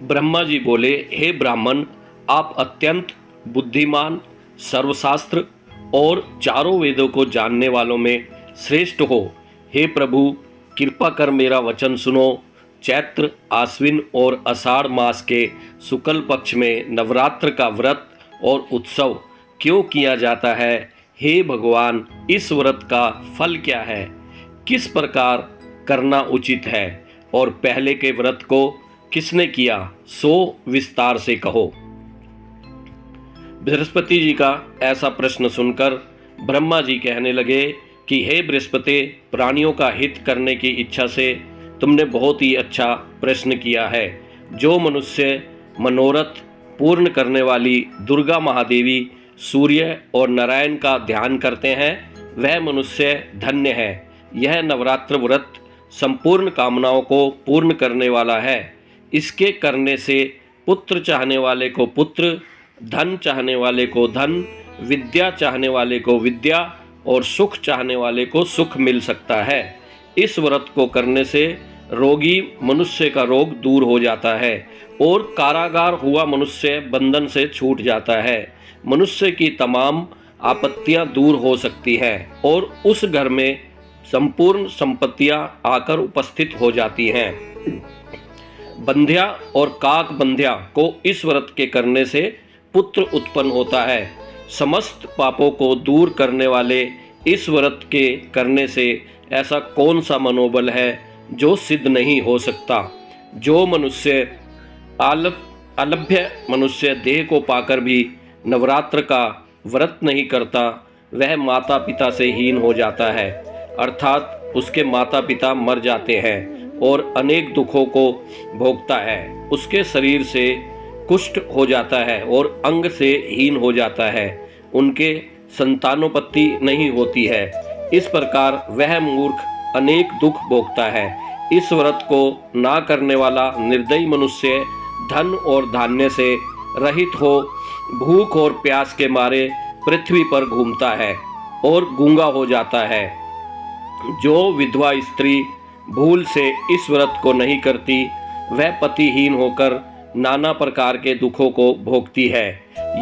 ब्रह्मा जी बोले, हे ब्राह्मण, आप अत्यंत बुद्धिमान, सर्वशास्त्र और चारों वेदों को जानने वालों में श्रेष्ठ हो। हे प्रभु, कृपा कर मेरा वचन सुनो। चैत्र, आश्विन और आषाढ़ मास के शुक्ल पक्ष में नवरात्र का व्रत और उत्सव क्यों किया जाता है? हे भगवान, इस व्रत का फल क्या है? किस प्रकार करना उचित है? और पहले के व्रत को किसने किया, सो विस्तार से कहो। बृहस्पति जी का ऐसा प्रश्न सुनकर ब्रह्मा जी कहने लगे कि हे बृहस्पति, प्राणियों का हित करने की इच्छा से तुमने बहुत ही अच्छा प्रश्न किया है। जो मनुष्य मनोरथ पूर्ण करने वाली दुर्गा महादेवी, सूर्य और नारायण का ध्यान करते हैं, वह मनुष्य धन्य है। यह नवरात्र व्रत संपूर्ण कामनाओं को पूर्ण करने वाला है। इसके करने से पुत्र चाहने वाले को पुत्र, धन चाहने वाले को धन, विद्या चाहने वाले को विद्या और सुख चाहने वाले को सुख मिल सकता है। इस व्रत को करने से रोगी मनुष्य का रोग दूर हो जाता है और कारागार हुआ मनुष्य बंधन से छूट जाता है। मनुष्य की तमाम आपत्तियां दूर हो सकती हैं और उस घर में संपूर्ण संपत्तियां आकर उपस्थित हो जाती हैं। बंध्या और काक बंध्या को इस व्रत के करने से पुत्र उत्पन्न होता है। समस्त पापों को दूर करने वाले इस व्रत के करने से ऐसा कौन सा मनोबल है जो सिद्ध नहीं हो सकता। जो मनुष्य अलभ्य मनुष्य देह को पाकर भी नवरात्र का व्रत नहीं करता, वह माता पिता से हीन हो जाता है, अर्थात उसके माता पिता मर जाते हैं और अनेक दुखों को भोगता है। उसके शरीर से कुष्ठ हो जाता है और अंग से हीन हो जाता है। उनके संतानोपत्ति नहीं होती है। इस प्रकार वह मूर्ख अनेक दुख भोगता है। इस व्रत को ना करने वाला निर्दयी मनुष्य धन और धान्य से रहित हो भूख और प्यास के मारे पृथ्वी पर घूमता है और गूंगा हो जाता है। जो विधवा स्त्री भूल से इस व्रत को नहीं करती, वह पतिहीन होकर नाना प्रकार के दुखों को भोगती है।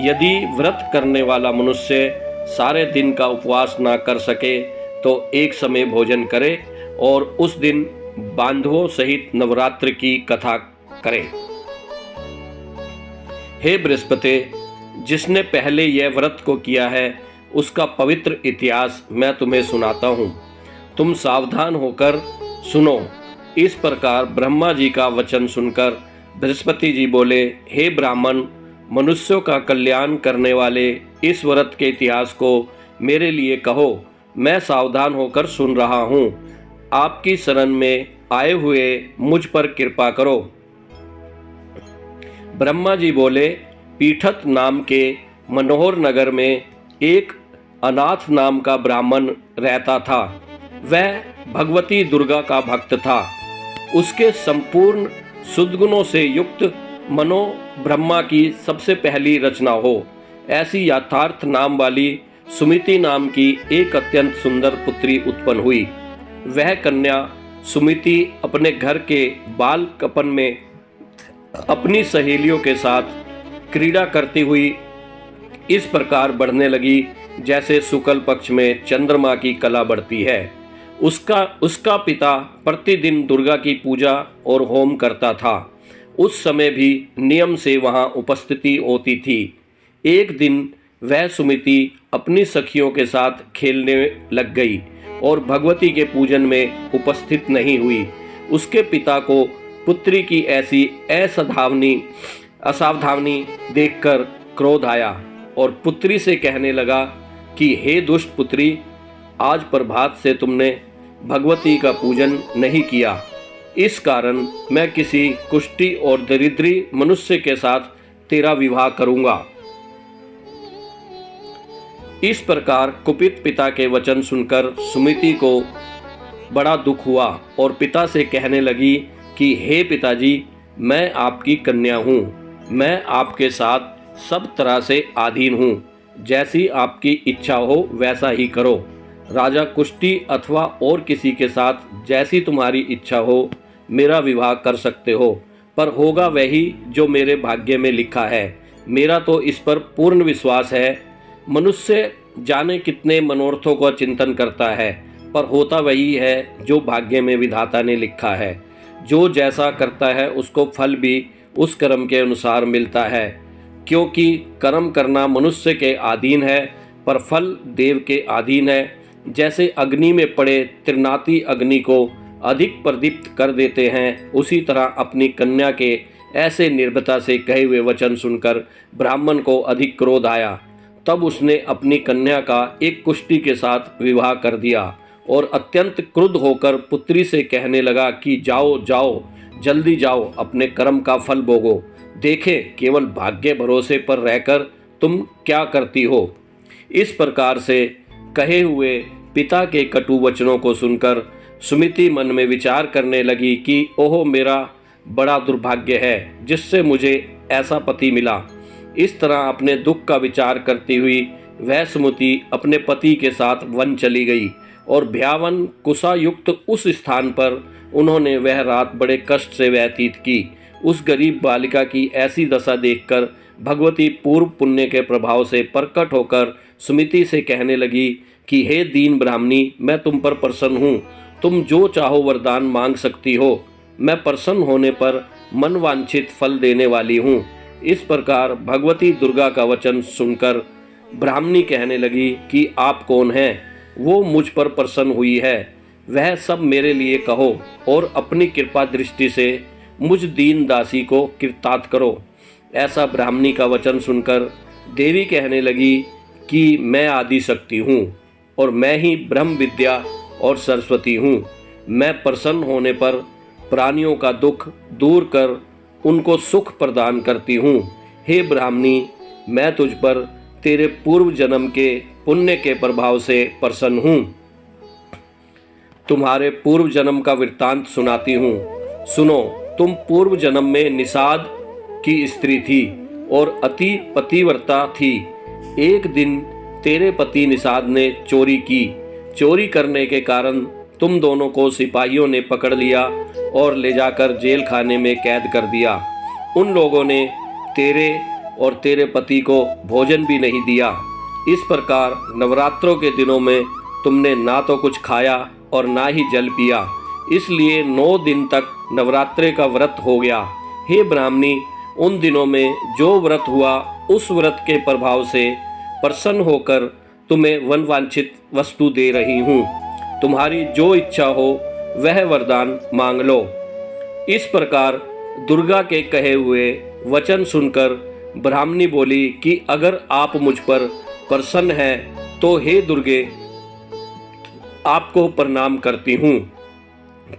यदि व्रत करने वाला मनुष्य सारे दिन का उपवास ना कर सके तो एक समय भोजन करे और उस दिन बांधवों सहित नवरात्र की कथा करे। हे बृहस्पति, जिसने पहले यह व्रत को किया है उसका पवित्र इतिहास मैं तुम्हें सुनाता हूँ। तुम सावधान होकर सुनो। इस प्रकार ब्रह्मा जी का वचन सुनकर बृहस्पति जी बोले, हे ब्राह्मण, मनुष्यों का कल्याण करने वाले इस व्रत के इतिहास को मेरे लिए कहो। मैं सावधान होकर सुन रहा हूँ। आपकी शरण में आए हुए मुझ पर कृपा करो। ब्रह्मा जी बोले, पीठत नाम के मनोहर नगर में एक अनाथ नाम का ब्राह्मण रहता था। वह भगवती दुर्गा का भक्त था। उसके संपूर्ण सद्गुणों से युक्त मनो ब्रह्मा की सबसे पहली रचना हो ऐसी यथार्थ नाम वाली सुमिति नाम की एक अत्यंत सुंदर पुत्री उत्पन्न हुई। वह कन्या सुमिति अपने घर के बाल कपन में अपनी सहेलियों के साथ क्रीड़ा करती हुई इस प्रकार बढ़ने लगी जैसे शुक्ल पक्ष में चंद्रमा की कला बढ़ती है। उसका पिता प्रतिदिन दुर्गा की पूजा और होम करता था। उस समय भी नियम से वहाँ उपस्थिति होती थी। एक दिन वह सुमिति अपनी सखियों के साथ खेलने लग गई और भगवती के पूजन में उपस्थित नहीं हुई। उसके पिता को पुत्री की ऐसी असावधानी देखकर क्रोध आया और पुत्री से कहने लगा कि हे दुष्ट पुत्री, आज प्रभात से तुमने भगवती का पूजन नहीं किया। इस कारण मैं किसी कुष्ठी और दरिद्री मनुष्य के साथ तेरा विवाह करूंगा। इस प्रकार कुपित पिता के वचन सुनकर सुमिति को बड़ा दुख हुआ और पिता से कहने लगी कि हे पिताजी, मैं आपकी कन्या हूँ। मैं आपके साथ सब तरह से आधीन हूँ। जैसी आपकी इच्छा हो वैसा ही करो। राजा कुष्ठी अथवा और किसी के साथ जैसी तुम्हारी इच्छा हो मेरा विवाह कर सकते हो। पर होगा वही जो मेरे भाग्य में लिखा है। मेरा तो इस पर पूर्ण विश्वास है। मनुष्य जाने कितने मनोरथों का चिंतन करता है, पर होता वही है जो भाग्य में विधाता ने लिखा है। जो जैसा करता है उसको फल भी उस कर्म के अनुसार मिलता है, क्योंकि कर्म करना मनुष्य के अधीन है, पर फल देव के अधीन है। जैसे अग्नि में पड़े त्रिनाती अग्नि को अधिक प्रदीप्त कर देते हैं, उसी तरह अपनी कन्या के ऐसे निर्भयता से कहे हुए वचन सुनकर ब्राह्मण को अधिक क्रोध आया। तब उसने अपनी कन्या का एक कुष्टी के साथ विवाह कर दिया और अत्यंत क्रुद्ध होकर पुत्री से कहने लगा कि जाओ जाओ, जल्दी जाओ, अपने कर्म का फल भोगो। देखे केवल भाग्य भरोसे पर रहकर तुम क्या करती हो। इस प्रकार से कहे हुए पिता के कटु वचनों को सुनकर सुमिति मन में विचार करने लगी कि ओह, मेरा बड़ा दुर्भाग्य है जिससे मुझे ऐसा पति मिला। इस तरह अपने दुख का विचार करती हुई वह सुमति अपने पति के साथ वन चली गई और भयावन कुशा युक्त उस स्थान पर उन्होंने वह रात बड़े कष्ट से व्यतीत की। उस गरीब बालिका की ऐसी दशा देखकर भगवती पूर्व पुण्य के प्रभाव से प्रकट होकर सुमिति से कहने लगी कि हे दीन ब्राह्मणी, मैं तुम पर प्रसन्न हूँ। तुम जो चाहो वरदान मांग सकती हो। मैं प्रसन्न होने पर मन वांछित फल देने वाली हूँ। इस प्रकार भगवती दुर्गा का वचन सुनकर ब्राह्मणी कहने लगी कि आप कौन हैं? वो मुझ पर प्रसन्न हुई है, वह सब मेरे लिए कहो और अपनी कृपा दृष्टि से मुझ दीन दासी को कृतार्थ करो। ऐसा ब्राह्मणी का वचन सुनकर देवी कहने लगी कि मैं आदि शक्ति हूँ और मैं ही ब्रह्म विद्या और सरस्वती हूँ। मैं प्रसन्न होने पर प्राणियों का दुख दूर कर उनको सुख प्रदान करती हूँ। हे ब्राह्मणी, मैं तुझ पर तेरे पूर्व जन्म के पुण्य के प्रभाव से प्रसन्न हूँ। तुम्हारे पूर्व जन्म का वृत्तांत सुनाती हूँ। सुनो, तुम पूर्व जन्म में निषाद की स्त्री थी और अति पतिव्रता थी। एक दिन तेरे पति निषाद ने चोरी की। चोरी करने के कारण तुम दोनों को सिपाहियों ने पकड़ लिया और ले जाकर जेल खाने में कैद कर दिया। उन लोगों ने तेरे और तेरे पति को भोजन भी नहीं दिया। इस प्रकार नवरात्रों के दिनों में तुमने ना तो कुछ खाया और ना ही जल पिया, इसलिए 9 दिन तक नवरात्रे का व्रत हो गया। हे ब्राह्मणी, उन दिनों में जो व्रत हुआ उस व्रत के प्रभाव से प्रसन्न होकर तुम्हें वनवांछित वस्तु दे रही हूँ। तुम्हारी जो इच्छा हो वह वरदान मांग लो। इस प्रकार दुर्गा के कहे हुए वचन सुनकर ब्राह्मणी बोली कि अगर आप मुझ पर प्रसन्न हैं तो हे दुर्गे, आपको प्रणाम करती हूँ।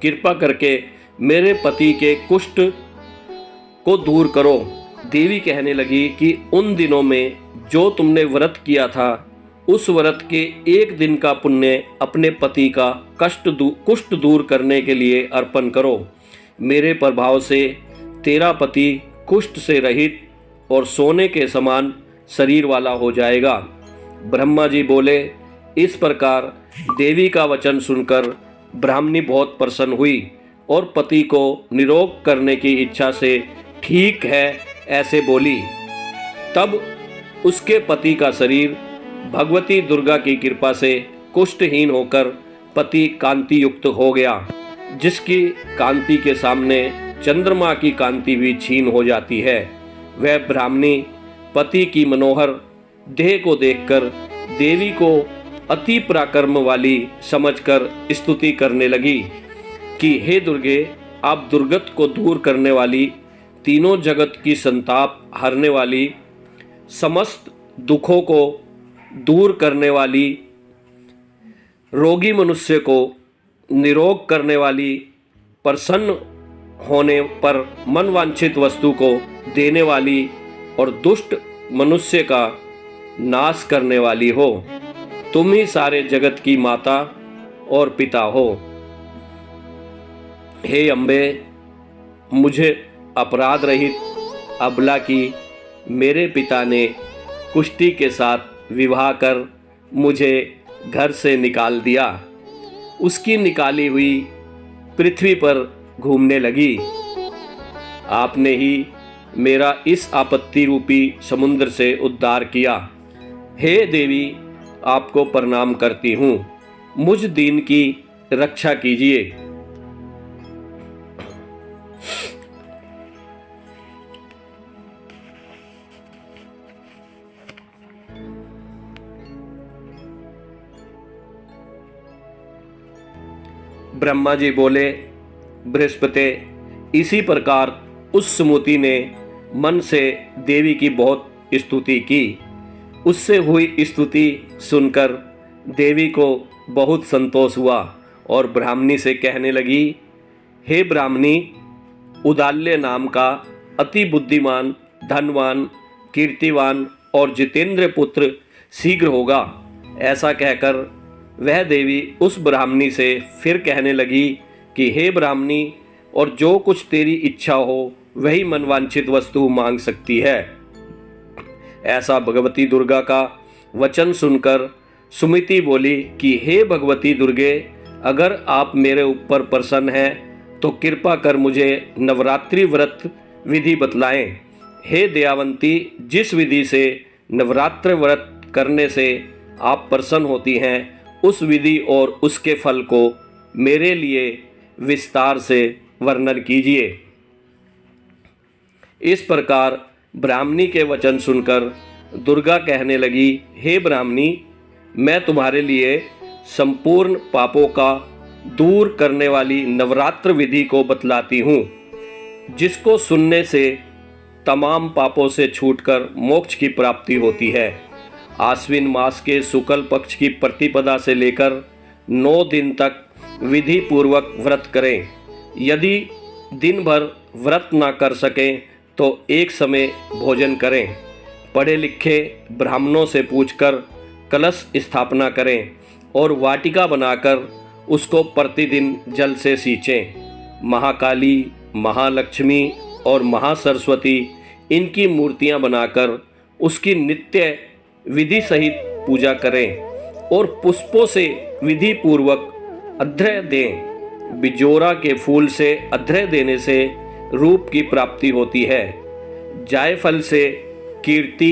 कृपा करके मेरे पति के कुष्ठ को दूर करो। देवी कहने लगी कि उन दिनों में जो तुमने व्रत किया था उस व्रत के एक दिन का पुण्य अपने पति का कुष्ठ दूर करने के लिए अर्पण करो। मेरे प्रभाव से तेरा पति कुष्ठ से रहित और सोने के समान शरीर वाला हो जाएगा। ब्रह्मा जी बोले। इस प्रकार देवी का वचन सुनकर ब्राह्मणी बहुत प्रसन्न हुई और पति को निरोग करने की इच्छा से ठीक है ऐसे बोली। तब उसके पति का शरीर भगवती दुर्गा की कृपा से कुष्ठहीन होकर पति कांति युक्त हो गया, जिसकी कांति के सामने चंद्रमा की कांति भी छीन हो जाती है। वह ब्राह्मणी पति की मनोहर देह को देखकर देवी को अति पराक्रम वाली समझकर स्तुति करने लगी कि हे दुर्गे, आप दुर्गत को दूर करने वाली, तीनों जगत की संताप हरने वाली, समस्त दुखों को दूर करने वाली, रोगी मनुष्य को निरोग करने वाली, प्रसन्न होने पर मनवांछित वस्तु को देने वाली और दुष्ट मनुष्य का नाश करने वाली हो। तुम ही सारे जगत की माता और पिता हो। हे अम्बे, मुझे अपराध रहित अबला की मेरे पिता ने कुष्ठी के साथ विवाह कर मुझे घर से निकाल दिया। उसकी निकाली हुई पृथ्वी पर घूमने लगी। आपने ही मेरा इस आपत्ति रूपी समुद्र से उद्धार किया। हे देवी, आपको प्रणाम करती हूँ, मुझ दीन की रक्षा कीजिए। ब्रह्मा जी बोले, बृहस्पति, इसी प्रकार उस सुमति ने मन से देवी की बहुत स्तुति की। उससे हुई स्तुति सुनकर देवी को बहुत संतोष हुआ और ब्राह्मणी से कहने लगी, हे ब्राह्मणी, उदाल्य नाम का अति बुद्धिमान, धनवान, कीर्तिवान और जितेंद्र पुत्र शीघ्र होगा। ऐसा कहकर वह देवी उस ब्राह्मणी से फिर कहने लगी कि हे ब्राह्मणी, और जो कुछ तेरी इच्छा हो वही मनवांछित वस्तु मांग सकती है। ऐसा भगवती दुर्गा का वचन सुनकर सुमति बोली कि हे भगवती दुर्गे, अगर आप मेरे ऊपर प्रसन्न हैं तो कृपा कर मुझे नवरात्रि व्रत विधि बतलाएं। हे दयावंती, जिस विधि से नवरात्र व्रत करने से आप प्रसन्न होती हैं, उस विधि और उसके फल को मेरे लिए विस्तार से वर्णन कीजिए। इस प्रकार ब्राह्मणी के वचन सुनकर दुर्गा कहने लगी, हे ब्राह्मणी, मैं तुम्हारे लिए संपूर्ण पापों का दूर करने वाली नवरात्र विधि को बतलाती हूँ, जिसको सुनने से तमाम पापों से छूटकर मोक्ष की प्राप्ति होती है। आश्विन मास के शुक्ल पक्ष की प्रतिपदा से लेकर 9 दिन तक विधि पूर्वक व्रत करें। यदि दिन भर व्रत ना कर सकें तो एक समय भोजन करें। पढ़े लिखे ब्राह्मणों से पूछकर कलश स्थापना करें और वाटिका बनाकर उसको प्रतिदिन जल से सींचें। महाकाली, महालक्ष्मी और महासरस्वती इनकी मूर्तियां बनाकर उसकी नित्य विधि सहित पूजा करें और पुष्पों से विधि पूर्वक अर्घ्य दें। बिजोरा के फूल से अर्घ्य देने से रूप की प्राप्ति होती है। जायफल से कीर्ति,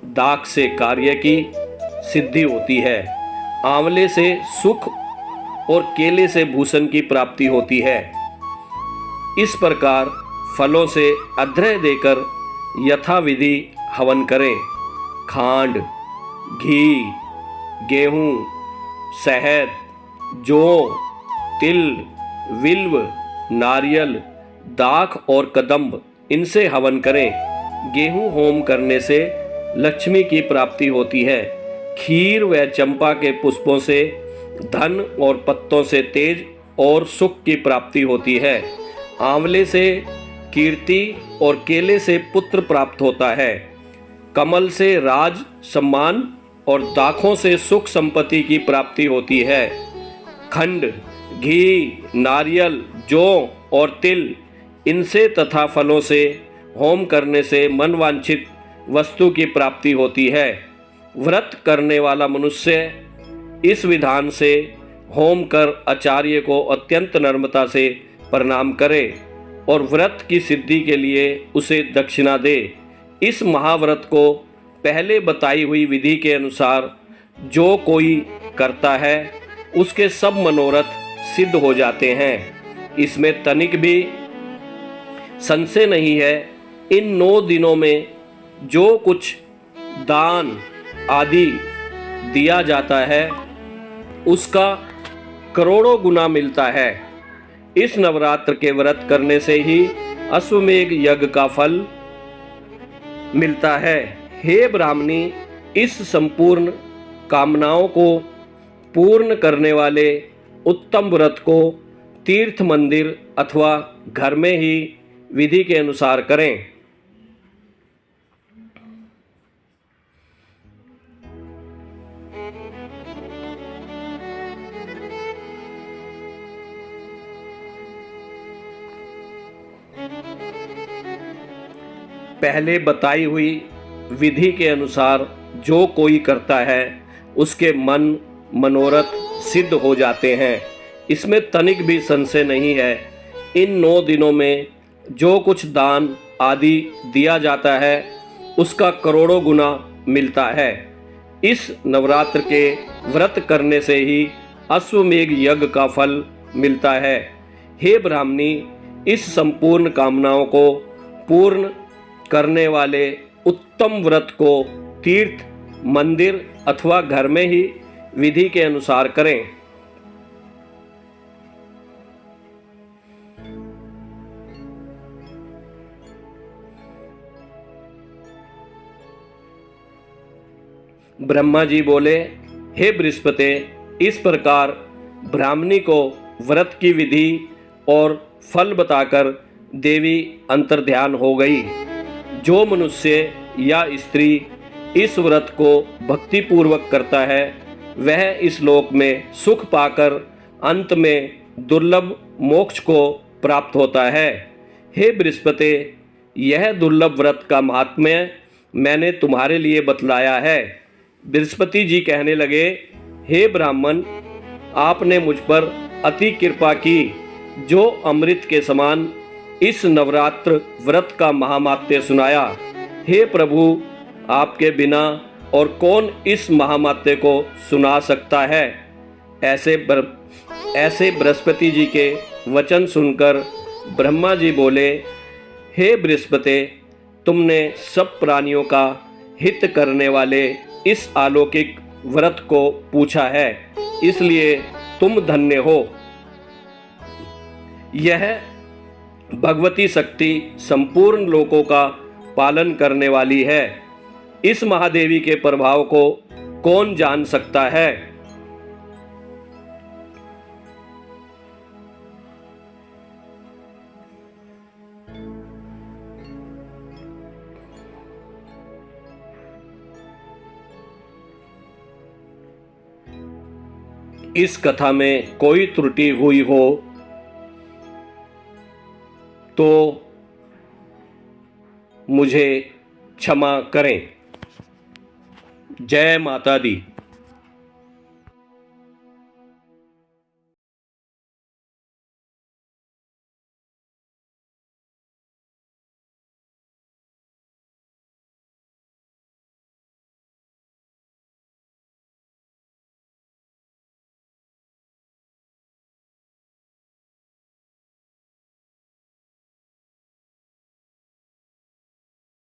दाख से कार्य की सिद्धि होती है। आंवले से सुख और केले से भूषण की प्राप्ति होती है। इस प्रकार फलों से अर्घ्य देकर यथाविधि हवन करें। खांड, घी, गेहूं, शहद, जौ, तिल, विल्व, नारियल, दाख और कदम्ब, इनसे हवन करें। गेहूं होम करने से लक्ष्मी की प्राप्ति होती है। खीर व चंपा के पुष्पों से धन और पत्तों से तेज और सुख की प्राप्ति होती है। आंवले से कीर्ति और केले से पुत्र प्राप्त होता है। कमल से राज, सम्मान और दाखों से सुख संपत्ति की प्राप्ति होती है। खंड, घी, नारियल, जौ और तिल, इनसे तथा फलों से होम करने से मनवांछित वस्तु की प्राप्ति होती है। व्रत करने वाला मनुष्य इस विधान से होम कर आचार्य को अत्यंत नम्रता से प्रणाम करे और व्रत की सिद्धि के लिए उसे दक्षिणा दे। इस महाव्रत को पहले बताई हुई विधि के अनुसार जो कोई करता है उसके सब मनोरथ सिद्ध हो जाते हैं। इसमें तनिक भी संशय नहीं है। इन 9 दिनों में जो कुछ दान आदि दिया जाता है उसका करोड़ों गुना मिलता है। इस नवरात्र के व्रत करने से ही अश्वमेघ यज्ञ का फल मिलता है। हे ब्राह्मणी, इस संपूर्ण कामनाओं को पूर्ण करने वाले उत्तम व्रत को तीर्थ, मंदिर अथवा घर में ही विधि के अनुसार करें। पहले बताई हुई विधि के अनुसार जो कोई करता है उसके मन मनोरथ सिद्ध हो जाते हैं। इसमें तनिक भी संशय नहीं है। इन 9 दिनों में जो कुछ दान आदि दिया जाता है उसका करोड़ों गुना मिलता है। इस नवरात्र के व्रत करने से ही अश्वमेघ यज्ञ का फल मिलता है। हे ब्राह्मणी, इस संपूर्ण कामनाओं को पूर्ण करने वाले उत्तम व्रत को तीर्थ, मंदिर अथवा घर में ही विधि के अनुसार करें। ब्रह्मा जी बोले, हे बृहस्पति, इस प्रकार ब्राह्मणी को व्रत की विधि और फल बताकर देवी अंतर्ध्यान हो गई। जो मनुष्य या स्त्री इस व्रत को भक्तिपूर्वक करता है वह इस लोक में सुख पाकर अंत में दुर्लभ मोक्ष को प्राप्त होता है। हे बृहस्पति, यह दुर्लभ व्रत का महात्म्य मैंने तुम्हारे लिए बतलाया है। बृहस्पति जी कहने लगे, हे ब्राह्मण, आपने मुझ पर अति कृपा की, जो अमृत के समान इस नवरात्र व्रत का महामात्य सुनाया। हे प्रभु, आपके बिना और कौन इस महामात्य को सुना सकता है। ऐसे बृहस्पति जी के वचन सुनकर ब्रह्मा जी बोले, हे बृहस्पति, तुमने सब प्राणियों का हित करने वाले इस अलौकिक व्रत को पूछा है, इसलिए तुम धन्य हो। यह भगवती शक्ति संपूर्ण लोकों का पालन करने वाली है। इस महादेवी के प्रभाव को कौन जान सकता है। इस कथा में कोई त्रुटि हुई हो तो मुझे क्षमा करें। जय माता दी।